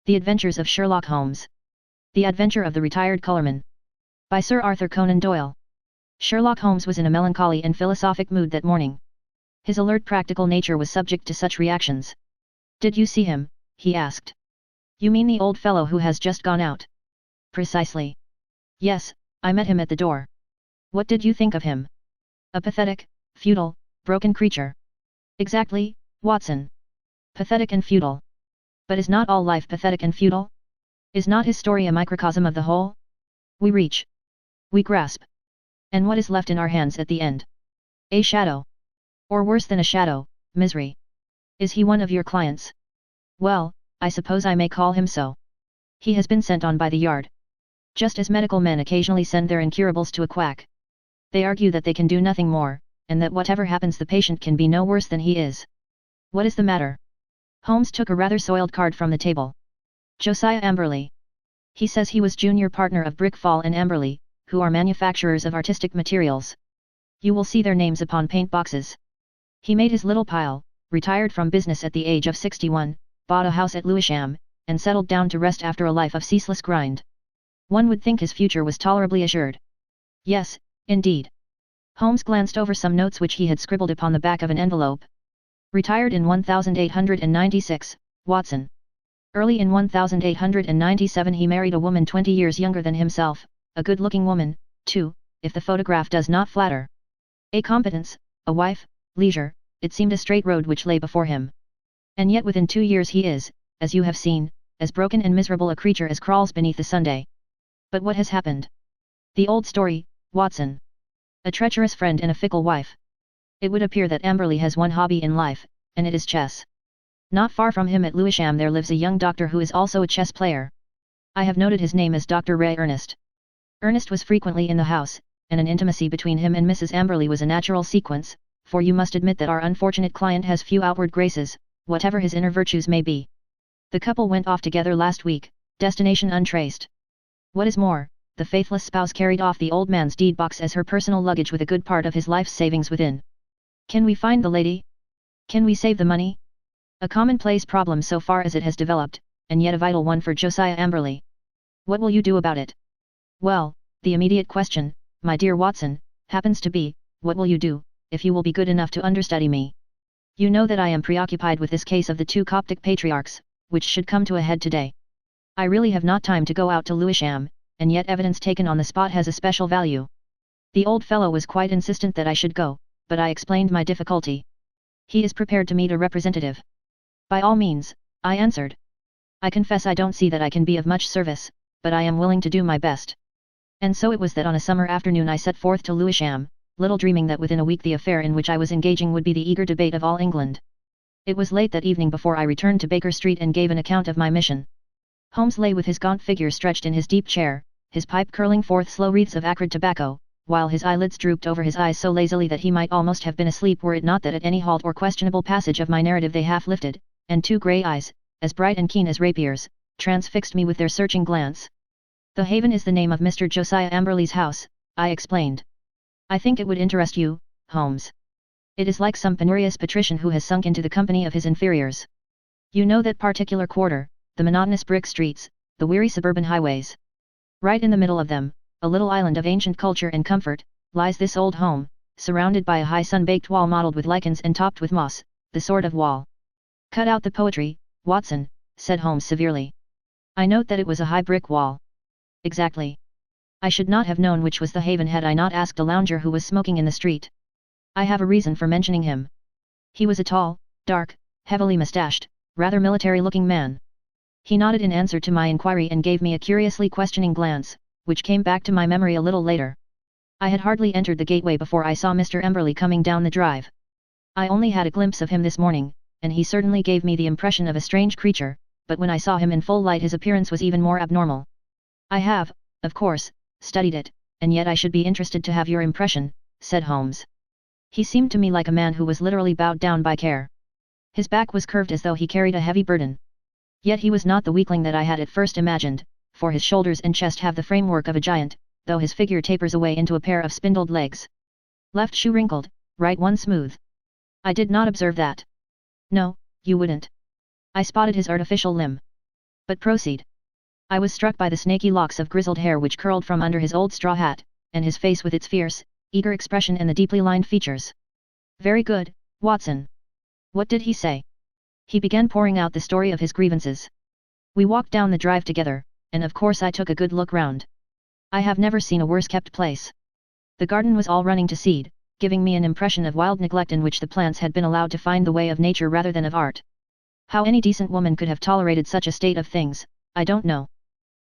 The Adventures of Sherlock Holmes. The Adventure of the Retired Colourman. By Sir Arthur Conan Doyle. Sherlock Holmes was in a melancholy and philosophic mood that morning. His alert practical nature was subject to such reactions. "Did you see him?" he asked. "You mean the old fellow who has just gone out?" "Precisely. Yes, I met him at the door." "What did you think of him?" "A pathetic, futile, broken creature." "Exactly, Watson. Pathetic and futile. But is not all life pathetic and futile? Is not his story a microcosm of the whole? We reach. We grasp. And what is left in our hands at the end? A shadow. Or worse than a shadow, misery. Is he one of your clients?" "Well, I suppose I may call him so. He has been sent on by the yard. Just as medical men occasionally send their incurables to a quack. They argue that they can do nothing more, and that whatever happens the patient can be no worse than he is. What is the matter?" Holmes took a rather soiled card from the table. "Josiah Amberley. He says he was junior partner of Brickfall and Amberley, who are manufacturers of artistic materials. You will see their names upon paint boxes. He made his little pile, retired from business at the age of 61, bought a house at Lewisham, and settled down to rest after a life of ceaseless grind. One would think his future was tolerably assured." "Yes, indeed." Holmes glanced over some notes which he had scribbled upon the back of an envelope. "Retired in 1896, Watson. Early in 1897 he married a woman 20 years younger than himself, a good-looking woman, too, if the photograph does not flatter. A competence, a wife, leisure, it seemed a straight road which lay before him. And yet within 2 years he is, as you have seen, as broken and miserable a creature as crawls beneath the Sunday. But what has happened? The old story, Watson. A treacherous friend and a fickle wife. It would appear that Amberley has one hobby in life, and it is chess. Not far from him at Lewisham there lives a young doctor who is also a chess player. I have noted his name as Dr. Ray Ernest. Ernest was frequently in the house, and an intimacy between him and Mrs. Amberley was a natural sequence, for you must admit that our unfortunate client has few outward graces, whatever his inner virtues may be. The couple went off together last week, destination untraced. What is more, the faithless spouse carried off the old man's deed box as her personal luggage with a good part of his life's savings within. Can we find the lady? Can we save the money? A commonplace problem so far as it has developed, and yet a vital one for Josiah Amberley. What will you do about it?" "Well, the immediate question, my dear Watson, happens to be, what will you do, if you will be good enough to understudy me? You know that I am preoccupied with this case of the 2 Coptic patriarchs, which should come to a head today. I really have not time to go out to Lewisham, and yet evidence taken on the spot has a special value. The old fellow was quite insistent that I should go, but I explained my difficulty. He is prepared to meet a representative." "By all means," I answered. "I confess I don't see that I can be of much service, but I am willing to do my best." And so it was that on a summer afternoon I set forth to Lewisham, little dreaming that within a week the affair in which I was engaging would be the eager debate of all England. It was late that evening before I returned to Baker Street and gave an account of my mission. Holmes lay with his gaunt figure stretched in his deep chair, his pipe curling forth slow wreaths of acrid tobacco, while his eyelids drooped over his eyes so lazily that he might almost have been asleep were it not that at any halt or questionable passage of my narrative they half lifted, and 2 grey eyes, as bright and keen as rapiers, transfixed me with their searching glance. "The Haven is the name of Mr. Josiah Amberley's house," I explained. "I think it would interest you, Holmes. It is like some penurious patrician who has sunk into the company of his inferiors. You know that particular quarter, the monotonous brick streets, the weary suburban highways. Right in the middle of them, a little island of ancient culture and comfort, lies this old home, surrounded by a high sun-baked wall mottled with lichens and topped with moss, the sort of wall—" "Cut out the poetry, Watson," said Holmes severely. "I note that it was a high brick wall." "Exactly. I should not have known which was the Haven had I not asked a lounger who was smoking in the street. I have a reason for mentioning him. He was a tall, dark, heavily moustached, rather military-looking man. He nodded in answer to my inquiry and gave me a curiously questioning glance, which came back to my memory a little later. I had hardly entered the gateway before I saw Mr. Amberley coming down the drive. I only had a glimpse of him this morning, and he certainly gave me the impression of a strange creature, but when I saw him in full light his appearance was even more abnormal. I have, of course, studied it, and yet I should be interested to have your impression," said Holmes. "He seemed to me like a man who was literally bowed down by care. His back was curved as though he carried a heavy burden. Yet he was not the weakling that I had at first imagined, for his shoulders and chest have the framework of a giant, though his figure tapers away into a pair of spindled legs. Left shoe wrinkled, right one smooth. I did not observe that." "No, you wouldn't. I spotted his artificial limb. But proceed. I was struck by the snaky locks of grizzled hair which curled from under his old straw hat, and his face with its fierce, eager expression and the deeply lined features. Very good, Watson. What did he say? He began pouring out the story of his grievances. We walked down the drive together, and of course I took a good look round. I have never seen a worse kept place. The garden was all running to seed, giving me an impression of wild neglect in which the plants had been allowed to find the way of nature rather than of art. How any decent woman could have tolerated such a state of things, I don't know.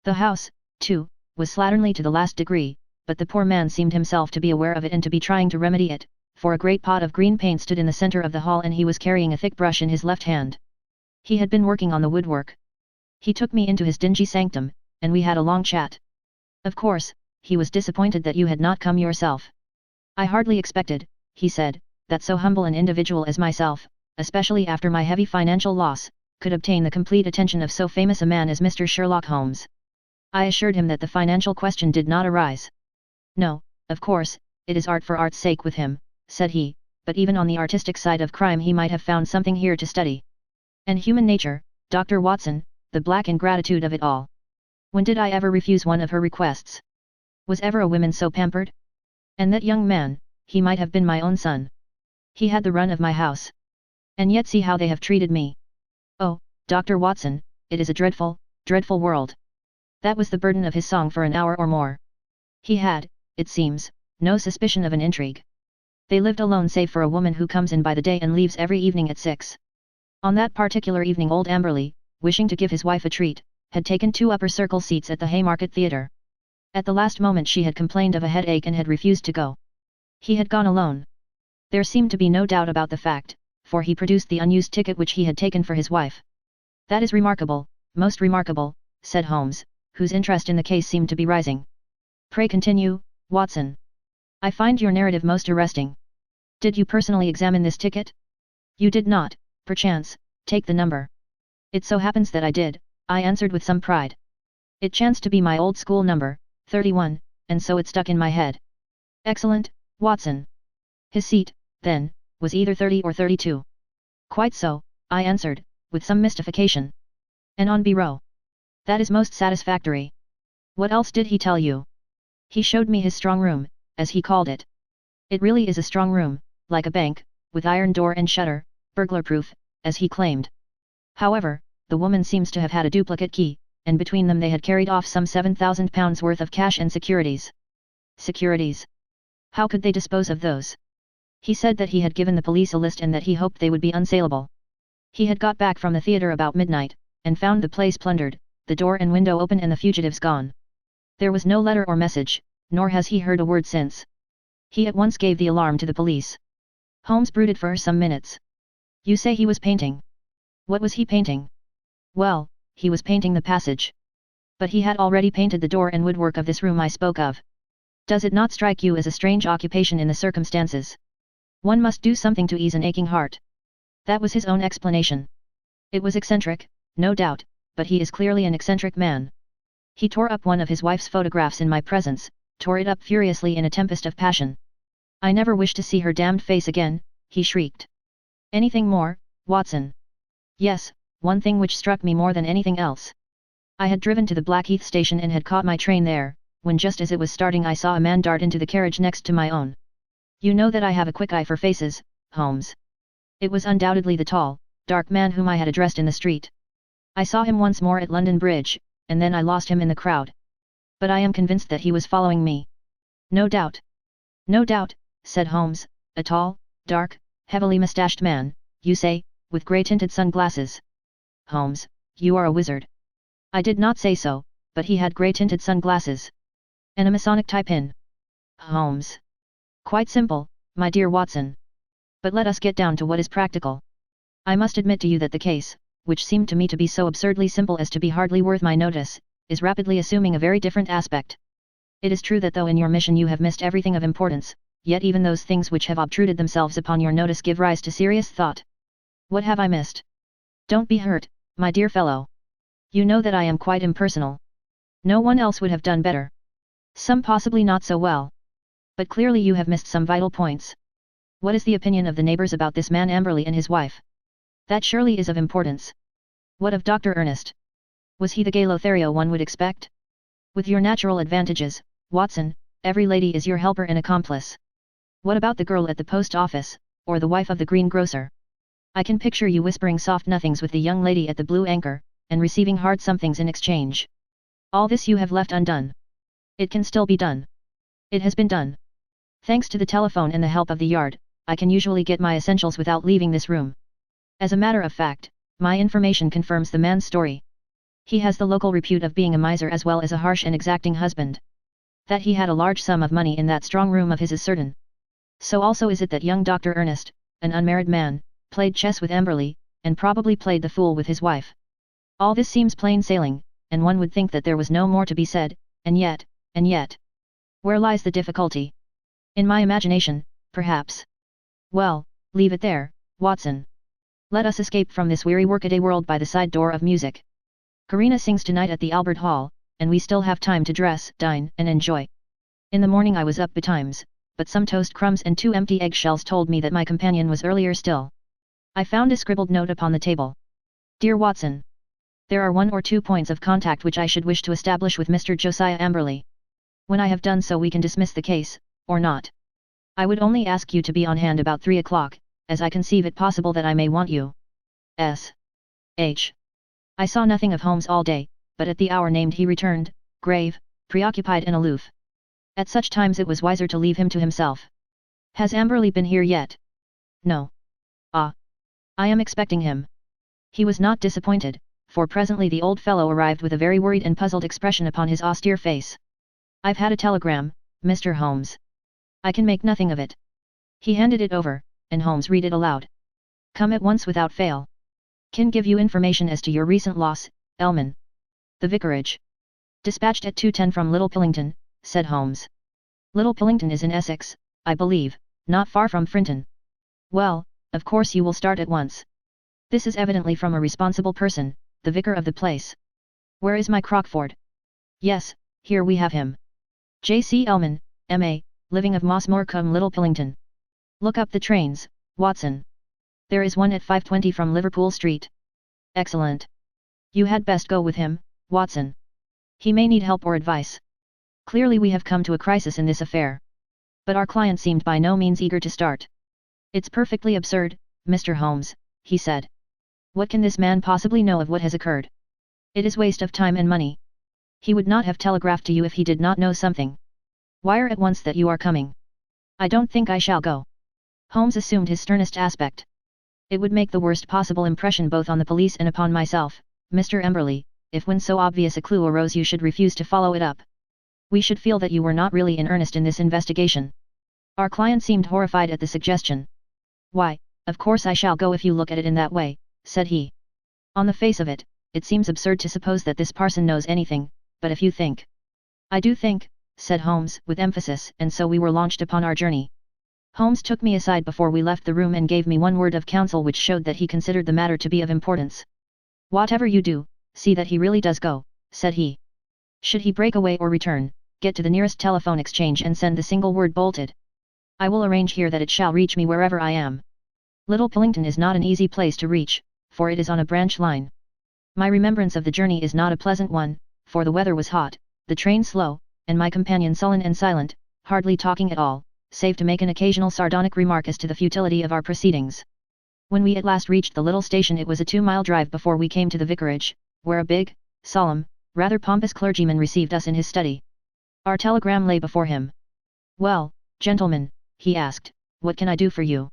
The house, too, was slatternly to the last degree, but the poor man seemed himself to be aware of it and to be trying to remedy it, for a great pot of green paint stood in the center of the hall and he was carrying a thick brush in his left hand. He had been working on the woodwork. He took me into his dingy sanctum, and we had a long chat. Of course, he was disappointed that you had not come yourself. I hardly expected, he said, that so humble an individual as myself, especially after my heavy financial loss, could obtain the complete attention of so famous a man as Mr. Sherlock Holmes. I assured him that the financial question did not arise. No, of course, it is art for art's sake with him, said he, but even on the artistic side of crime he might have found something here to study. And human nature, Dr. Watson, the black ingratitude of it all. When did I ever refuse one of her requests? Was ever a woman so pampered? And that young man, he might have been my own son. He had the run of my house. And yet see how they have treated me. Oh, Dr. Watson, it is a dreadful, dreadful world. That was the burden of his song for an hour or more. He had, it seems, no suspicion of an intrigue. They lived alone save for a woman who comes in by the day and leaves every evening at 6. On that particular evening old Amberley, wishing to give his wife a treat, had taken 2 upper circle seats at the Haymarket Theatre. At the last moment she had complained of a headache and had refused to go. He had gone alone. There seemed to be no doubt about the fact, for he produced the unused ticket which he had taken for his wife. That is remarkable, most remarkable, said Holmes, whose interest in the case seemed to be rising. Pray continue, Watson. I find your narrative most arresting. Did you personally examine this ticket? You did not, perchance, take the number. It so happens that I did, I answered with some pride. It chanced to be my old school number, 31, and so it stuck in my head. Excellent, Watson. His seat, then, was either 30 or 32. Quite so, I answered, with some mystification. And on B row. That is most satisfactory. What else did he tell you? He showed me his strong room, as he called it. It really is a strong room, like a bank, with iron door and shutter, burglar-proof, as he claimed. However, the woman seems to have had a duplicate key, and between them they had carried off some £7,000 worth of cash and securities. Securities? How could they dispose of those? He said that he had given the police a list and that he hoped they would be unsaleable. He had got back from the theatre about midnight, and found the place plundered, the door and window open and the fugitives gone. There was no letter or message, nor has he heard a word since. He at once gave the alarm to the police. Holmes brooded for some minutes. You say he was painting. What was he painting? Well, he was painting the passage. But he had already painted the door and woodwork of this room I spoke of. Does it not strike you as a strange occupation in the circumstances? One must do something to ease an aching heart. That was his own explanation. It was eccentric, no doubt, but he is clearly an eccentric man. He tore up one of his wife's photographs in my presence, tore it up furiously in a tempest of passion. I never wish to see her damned face again, he shrieked. Anything more, Watson? Yes, one thing which struck me more than anything else. I had driven to the Blackheath station and had caught my train there, when just as it was starting I saw a man dart into the carriage next to my own. You know that I have a quick eye for faces, Holmes. It was undoubtedly the tall, dark man whom I had addressed in the street. I saw him once more at London Bridge, and then I lost him in the crowd. But I am convinced that he was following me. No doubt. No doubt, said Holmes, a tall, dark, heavily moustached man, you say, with grey-tinted sunglasses. Holmes, you are a wizard. I did not say so, but he had grey-tinted sunglasses. And a Masonic tie pin. Holmes. Quite simple, my dear Watson. But let us get down to what is practical. I must admit to you that the case, which seemed to me to be so absurdly simple as to be hardly worth my notice, is rapidly assuming a very different aspect. It is true that though in your mission you have missed everything of importance, yet even those things which have obtruded themselves upon your notice give rise to serious thought. What have I missed? Don't be hurt, my dear fellow. You know that I am quite impersonal. No one else would have done better. Some possibly not so well. But clearly you have missed some vital points. What is the opinion of the neighbors about this man Amberley and his wife? That surely is of importance. What of Dr. Ernest? Was he the gay Lothario one would expect? With your natural advantages, Watson, every lady is your helper and accomplice. What about the girl at the post office, or the wife of the greengrocer? I can picture you whispering soft nothings with the young lady at the Blue Anchor, and receiving hard somethings in exchange. All this you have left undone. It can still be done. It has been done. Thanks to the telephone and the help of the Yard, I can usually get my essentials without leaving this room. As a matter of fact, my information confirms the man's story. He has the local repute of being a miser as well as a harsh and exacting husband. That he had a large sum of money in that strong room of his is certain. So also is it that young Dr. Ernest, an unmarried man, played chess with Amberley, and probably played the fool with his wife. All this seems plain sailing, and one would think that there was no more to be said, and yet, where lies the difficulty? In my imagination, perhaps. Well, leave it there, Watson. Let us escape from this weary workaday world by the side door of music. Karina sings tonight at the Albert Hall, and we still have time to dress, dine, and enjoy. In the morning I was up betimes, but some toast crumbs and 2 empty eggshells told me that my companion was earlier still. I found a scribbled note upon the table. Dear Watson. There are 1 or 2 points of contact which I should wish to establish with Mr. Josiah Amberley. When I have done so we can dismiss the case, or not. I would only ask you to be on hand about 3 o'clock, as I conceive it possible that I may want you. S.H. I saw nothing of Holmes all day, but at the hour named he returned, grave, preoccupied and aloof. At such times it was wiser to leave him to himself. Has Amberley been here yet? No. Ah. I am expecting him. He was not disappointed, for presently the old fellow arrived with a very worried and puzzled expression upon his austere face. I've had a telegram, Mr. Holmes. I can make nothing of it. He handed it over, and Holmes read it aloud. Come at once without fail. Can give you information as to your recent loss, Elman. The vicarage. Dispatched at 2:10 from Little Pillington, said Holmes. Little Pillington is in Essex, I believe, not far from Frinton. Well, of course you will start at once. This is evidently from a responsible person, the vicar of the place. Where is my Crockford? Yes, here we have him. J.C. Elman, M.A., living of Mossmore cum Little Pillington. Look up the trains, Watson. There is one at 5:20 from Liverpool Street. Excellent. You had best go with him, Watson. He may need help or advice. Clearly we have come to a crisis in this affair. But our client seemed by no means eager to start. It's perfectly absurd, Mr. Holmes, he said. What can this man possibly know of what has occurred? It is waste of time and money. He would not have telegraphed to you if he did not know something. Wire at once that you are coming. I don't think I shall go. Holmes assumed his sternest aspect. It would make the worst possible impression both on the police and upon myself, Mr. Amberley, if when so obvious a clue arose you should refuse to follow it up. We should feel that you were not really in earnest in this investigation. Our client seemed horrified at the suggestion. Why, of course I shall go if you look at it in that way, said he. On the face of it, it seems absurd to suppose that this parson knows anything, but if you think. I do think, said Holmes with emphasis, and so we were launched upon our journey. Holmes took me aside before we left the room and gave me one word of counsel which showed that he considered the matter to be of importance. Whatever you do, see that he really does go, said he. Should he break away or return, get to the nearest telephone exchange and send the single word bolted. I will arrange here that it shall reach me wherever I am. Little Pillington is not an easy place to reach, for it is on a branch line. My remembrance of the journey is not a pleasant one, for the weather was hot, the train slow, and my companion sullen and silent, hardly talking at all, save to make an occasional sardonic remark as to the futility of our proceedings. When we at last reached the little station it was a 2-mile drive before we came to the vicarage, where a big, solemn, rather pompous clergyman received us in his study. Our telegram lay before him. Well, gentlemen, he asked, what can I do for you?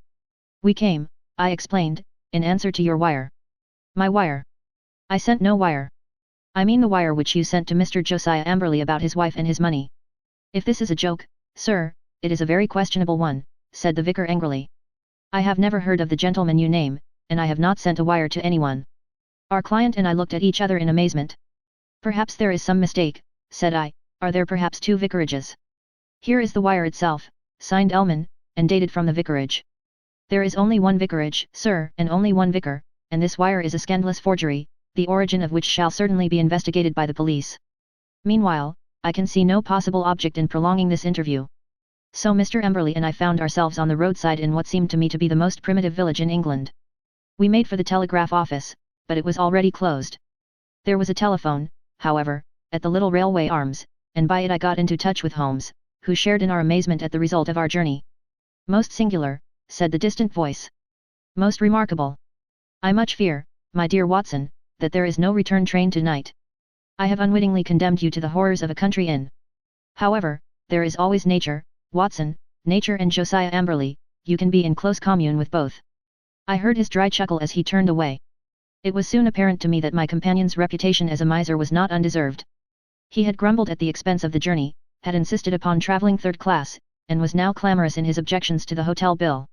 We came, I explained, in answer to your wire. My wire? I sent no wire. I mean the wire which you sent to Mr. Josiah Amberley about his wife and his money. If this is a joke, sir, it is a very questionable one, said the vicar angrily. I have never heard of the gentleman you name, and I have not sent a wire to anyone. Our client and I looked at each other in amazement. Perhaps there is some mistake, said I. Are there perhaps 2 vicarages? Here is the wire itself, signed Elman, and dated from the vicarage. There is only one vicarage, sir, and only one vicar, and this wire is a scandalous forgery, the origin of which shall certainly be investigated by the police. Meanwhile, I can see no possible object in prolonging this interview. So Mr. Amberley and I found ourselves on the roadside in what seemed to me to be the most primitive village in England. We made for the telegraph office, but it was already closed. There was a telephone, however, at the little railway arms, and by it I got into touch with Holmes, who shared in our amazement at the result of our journey. "Most singular," said the distant voice. "Most remarkable. I much fear, my dear Watson, that there is no return train tonight. I have unwittingly condemned you to the horrors of a country inn. However, there is always nature, Watson, nature and Josiah Amberley, you can be in close commune with both." I heard his dry chuckle as he turned away. It was soon apparent to me that my companion's reputation as a miser was not undeserved. He had grumbled at the expense of the journey, had insisted upon travelling third class, and was now clamorous in his objections to the hotel bill.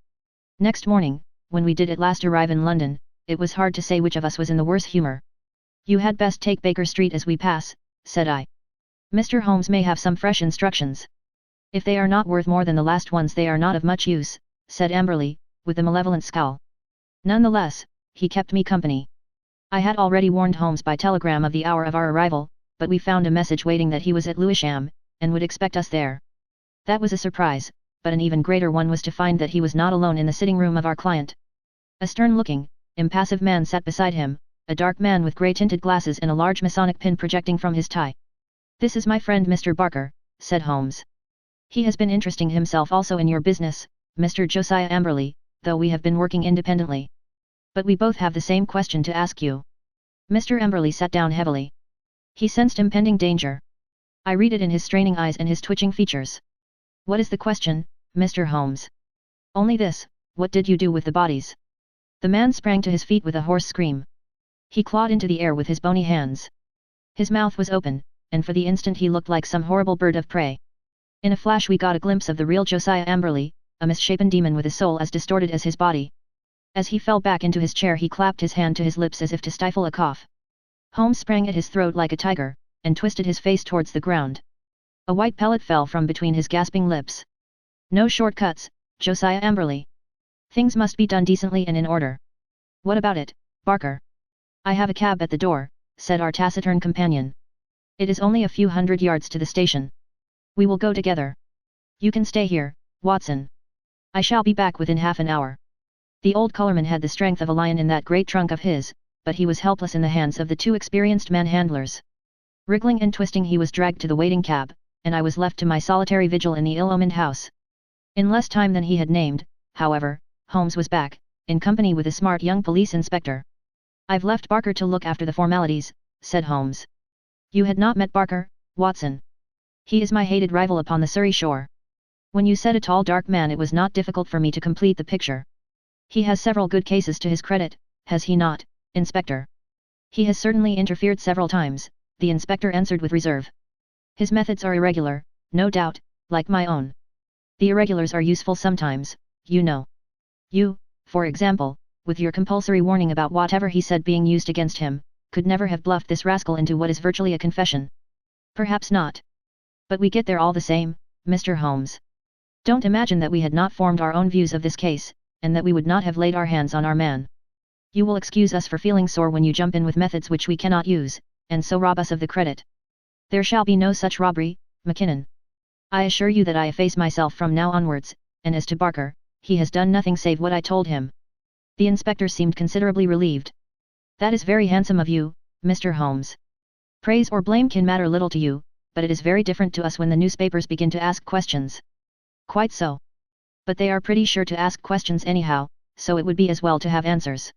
Next morning, when we did at last arrive in London, it was hard to say which of us was in the worse humour. "You had best take Baker Street as we pass," said I. "Mr. Holmes may have some fresh instructions. If they are not worth more than the last ones they are not of much use," said Amberley, with a malevolent scowl. None the less, he kept me company. I had already warned Holmes by telegram of the hour of our arrival, but we found a message waiting that he was at Lewisham, and would expect us there. That was a surprise, but an even greater one was to find that he was not alone in the sitting room of our client. A stern-looking, impassive man sat beside him, a dark man with grey-tinted glasses and a large Masonic pin projecting from his tie. "This is my friend Mr. Barker," said Holmes. "He has been interesting himself also in your business, Mr. Josiah Amberley, though we have been working independently. But we both have the same question to ask you." Mr. Amberley sat down heavily. He sensed impending danger. I read it in his straining eyes and his twitching features. "What is the question, Mr. Holmes?" "Only this, what did you do with the bodies?" The man sprang to his feet with a hoarse scream. He clawed into the air with his bony hands. His mouth was open, and for the instant he looked like some horrible bird of prey. In a flash we got a glimpse of the real Josiah Amberley, a misshapen demon with a soul as distorted as his body. As he fell back into his chair he clapped his hand to his lips as if to stifle a cough. Holmes sprang at his throat like a tiger, and twisted his face towards the ground. A white pellet fell from between his gasping lips. "No shortcuts, Josiah Amberley. Things must be done decently and in order." "What about it, Barker?" "I have a cab at the door," said our taciturn companion. "It is only a few hundred yards to the station. We will go together. You can stay here, Watson. I shall be back within half an hour." The old Colourman had the strength of a lion in that great trunk of his, but he was helpless in the hands of the two experienced manhandlers. Wriggling and twisting he was dragged to the waiting cab, and I was left to my solitary vigil in the ill-omened house. In less time than he had named, however, Holmes was back, in company with a smart young police inspector. "I've left Barker to look after the formalities," said Holmes. "You had not met Barker, Watson. He is my hated rival upon the Surrey shore." When you said a tall dark man it was not difficult for me to complete the picture. "He has several good cases to his credit, has he not, Inspector?" "He has certainly interfered several times," the inspector answered with reserve. "His methods are irregular, no doubt, like my own. The irregulars are useful sometimes, you know. You, for example, with your compulsory warning about whatever he said being used against him, could never have bluffed this rascal into what is virtually a confession." "Perhaps not. But we get there all the same, Mr. Holmes. Don't imagine that we had not formed our own views of this case, and that we would not have laid our hands on our man. You will excuse us for feeling sore when you jump in with methods which we cannot use, and so rob us of the credit. There shall be no such robbery, Mackinnon. I assure you that I efface myself from now onwards, and as to Barker, he has done nothing save what I told him." The inspector seemed considerably relieved. "That is very handsome of you, Mr. Holmes. Praise or blame can matter little to you, but it is very different to us when the newspapers begin to ask questions." "Quite so. But they are pretty sure to ask questions anyhow, so it would be as well to have answers.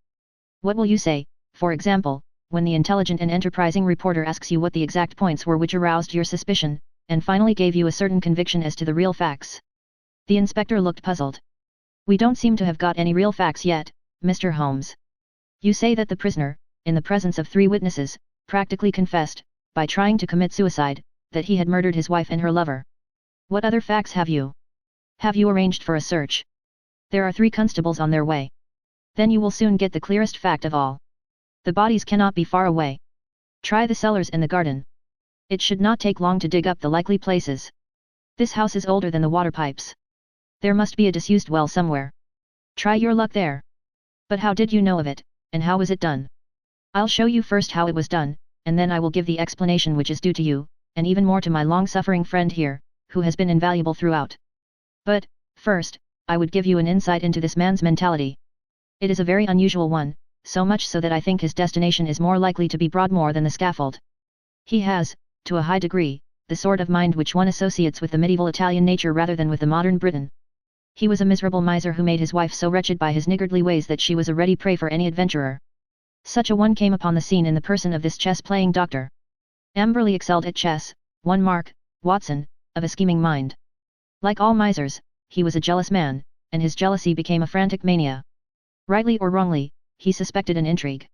What will you say, for example, when the intelligent and enterprising reporter asks you what the exact points were which aroused your suspicion, and finally gave you a certain conviction as to the real facts?" The inspector looked puzzled. "We don't seem to have got any real facts yet, Mr. Holmes. You say that the prisoner, in the presence of 3 witnesses, practically confessed, by trying to commit suicide, that he had murdered his wife and her lover. What other facts have you? Have you arranged for a search? There are 3 constables on their way. Then you will soon get the clearest fact of all. The bodies cannot be far away. Try the cellars and the garden. It should not take long to dig up the likely places. This house is older than the water pipes. There must be a disused well somewhere. Try your luck there. But how did you know of it, and how was it done? I'll show you first how it was done, and then I will give the explanation which is due to you, and even more to my long-suffering friend here, who has been invaluable throughout. But, first, I would give you an insight into this man's mentality. It is a very unusual one, so much so that I think his destination is more likely to be Broadmoor than the scaffold. He has, to a high degree, the sort of mind which one associates with the medieval Italian nature rather than with the modern Briton. He was a miserable miser who made his wife so wretched by his niggardly ways that she was a ready prey for any adventurer. Such a one came upon the scene in the person of this chess-playing doctor. Amberley excelled at chess, one mark, Watson, of a scheming mind. Like all misers, he was a jealous man, and his jealousy became a frantic mania. Rightly or wrongly, he suspected an intrigue.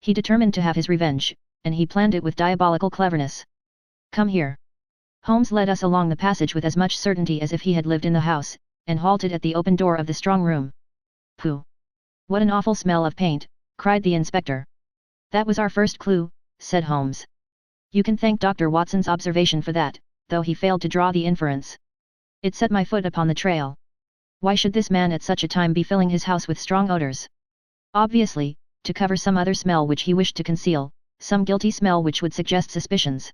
He determined to have his revenge, and he planned it with diabolical cleverness. Come here. Holmes led us along the passage with as much certainty as if he had lived in the house, and halted at the open door of the strong room. Pooh! What an awful smell of paint, cried the inspector. That was our first clue, said Holmes. You can thank Dr. Watson's observation for that, though he failed to draw the inference. It set my foot upon the trail. Why should this man at such a time be filling his house with strong odors? Obviously, to cover some other smell which he wished to conceal, some guilty smell which would suggest suspicions.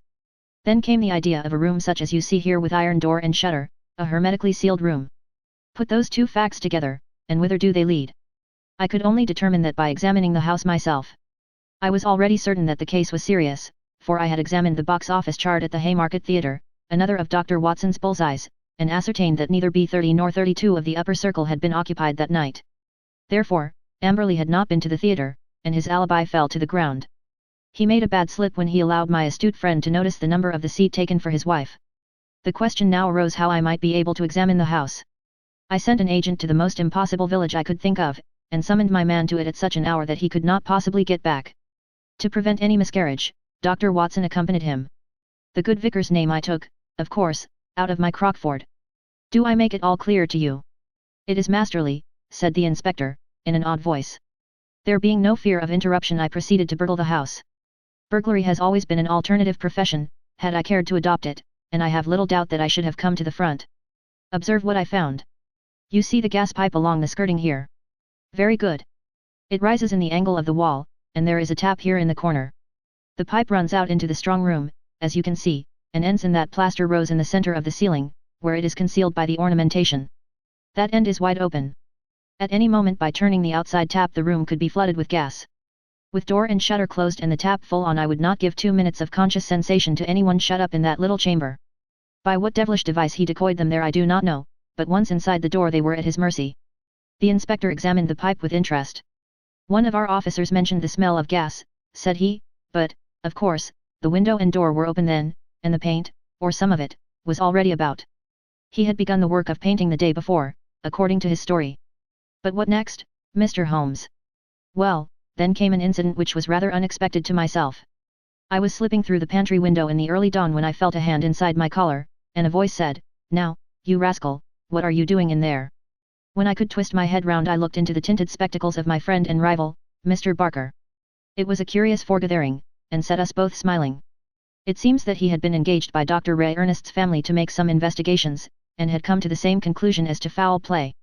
Then came the idea of a room such as you see here with iron door and shutter, a hermetically sealed room. Put those two facts together, and whither do they lead? I could only determine that by examining the house myself. I was already certain that the case was serious, for I had examined the box office chart at the Haymarket Theatre, another of Dr. Watson's bullseyes, and ascertained that neither B30 nor 32 of the upper circle had been occupied that night. Therefore, Amberley had not been to the theatre, and his alibi fell to the ground. He made a bad slip when he allowed my astute friend to notice the number of the seat taken for his wife. The question now arose how I might be able to examine the house. I sent an agent to the most impossible village I could think of, and summoned my man to it at such an hour that he could not possibly get back. To prevent any miscarriage, Dr. Watson accompanied him. The good vicar's name I took, of course, out of my Crockford. Do I make it all clear to you? It is masterly, said the inspector, in an odd voice. There being no fear of interruption, I proceeded to burgle the house. Burglary has always been an alternative profession, had I cared to adopt it, and I have little doubt that I should have come to the front. Observe what I found. You see the gas pipe along the skirting here. Very good. It rises in the angle of the wall, and there is a tap here in the corner. The pipe runs out into the strong room, as you can see, and ends in that plaster rose in the center of the ceiling, where it is concealed by the ornamentation. That end is wide open. At any moment by turning the outside tap the room could be flooded with gas. With door and shutter closed and the tap full on, I would not give 2 minutes of conscious sensation to anyone shut up in that little chamber. By what devilish device he decoyed them there I do not know, but once inside the door they were at his mercy. The inspector examined the pipe with interest. One of our officers mentioned the smell of gas, said he, but, of course, the window and door were open then, and the paint, or some of it, was already about. He had begun the work of painting the day before, according to his story. But what next, Mr. Holmes? Well, then came an incident which was rather unexpected to myself. I was slipping through the pantry window in the early dawn when I felt a hand inside my collar, and a voice said, "Now, you rascal, what are you doing in there?" When I could twist my head round I looked into the tinted spectacles of my friend and rival, Mr. Barker. It was a curious foregathering, and set us both smiling. It seems that he had been engaged by Dr. Ray Ernest's family to make some investigations, and had come to the same conclusion as to foul play.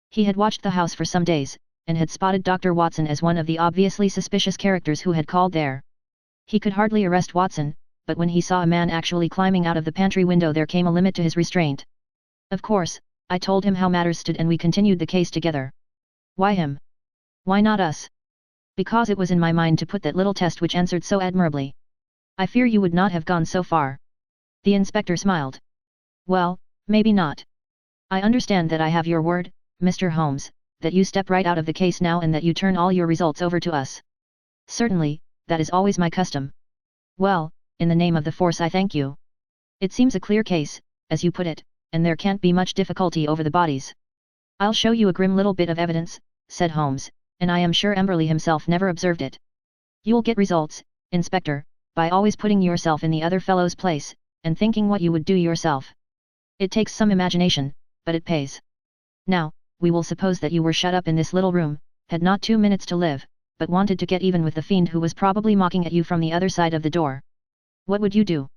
He had watched the house for some days, and had spotted Dr. Watson as one of the obviously suspicious characters who had called there. He could hardly arrest Watson, but when he saw a man actually climbing out of the pantry window there came a limit to his restraint. Of course, I told him how matters stood and we continued the case together. Why him? Why not us? Because it was in my mind to put that little test which answered so admirably. I fear you would not have gone so far. The inspector smiled. Well, maybe not. I understand that I have your word, Mr. Holmes, that you step right out of the case now and that you turn all your results over to us. Certainly, that is always my custom. Well, in the name of the force I thank you. It seems a clear case, as you put it, and there can't be much difficulty over the bodies. I'll show you a grim little bit of evidence, said Holmes, and I am sure Amberley himself never observed it. You'll get results, Inspector, by always putting yourself in the other fellow's place, and thinking what you would do yourself. It takes some imagination, but it pays. Now, we will suppose that you were shut up in this little room, had not 2 minutes to live, but wanted to get even with the fiend who was probably mocking at you from the other side of the door. What would you do?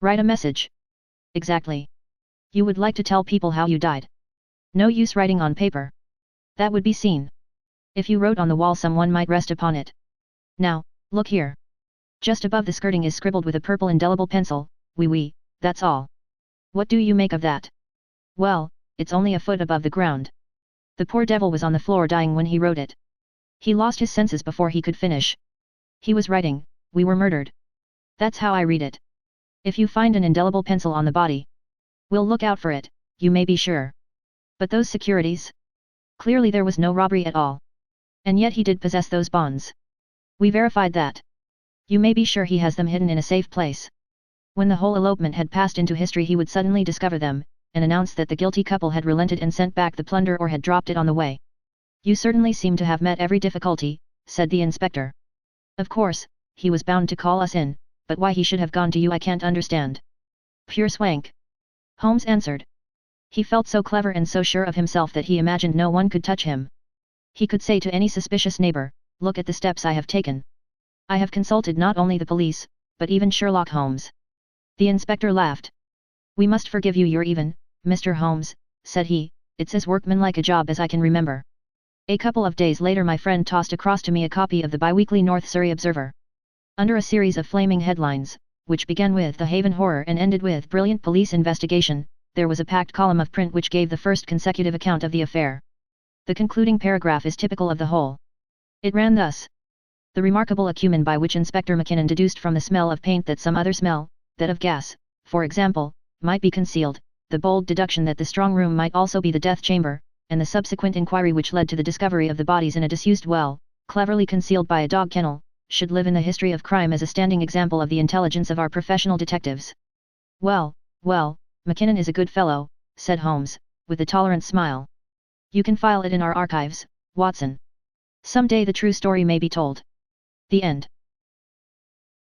Write a message. Exactly. You would like to tell people how you died. No use writing on paper. That would be seen. If you wrote on the wall someone might rest upon it. Now, look here. Just above the skirting is scribbled with a purple indelible pencil, oui, that's all. What do you make of that? Well, it's only a foot above the ground. The poor devil was on the floor dying when he wrote it. He lost his senses before he could finish. He was writing, "We were murdered. That's how I read it. If you find an indelible pencil on the body, we'll look out for it, you may be sure." But those securities? Clearly there was no robbery at all. And yet he did possess those bonds. We verified that. You may be sure he has them hidden in a safe place. When the whole elopement had passed into history he would suddenly discover them, and announce that the guilty couple had relented and sent back the plunder or had dropped it on the way. "You certainly seem to have met every difficulty," said the inspector. "Of course, he was bound to call us in, but why he should have gone to you I can't understand." "Pure swank," Holmes answered. He felt so clever and so sure of himself that he imagined no one could touch him. He could say to any suspicious neighbor, "Look at the steps I have taken. I have consulted not only the police, but even Sherlock Holmes." The inspector laughed. "We must forgive you you're even, Mr. Holmes," said he, "it's as workmanlike a job as I can remember." A couple of days later my friend tossed across to me a copy of the bi-weekly North Surrey Observer. Under a series of flaming headlines, which began with "The Haven Horror" and ended with "Brilliant Police Investigation," there was a packed column of print which gave the first consecutive account of the affair. The concluding paragraph is typical of the whole. It ran thus: "The remarkable acumen by which Inspector Mackinnon deduced from the smell of paint that some other smell, that of gas, for example, might be concealed, the bold deduction that the strong room might also be the death chamber, and the subsequent inquiry which led to the discovery of the bodies in a disused well, cleverly concealed by a dog kennel, should live in the history of crime as a standing example of the intelligence of our professional detectives." "Well, well, Mackinnon is a good fellow," said Holmes, with a tolerant smile. "You can file it in our archives, Watson. Some day the true story may be told." The end.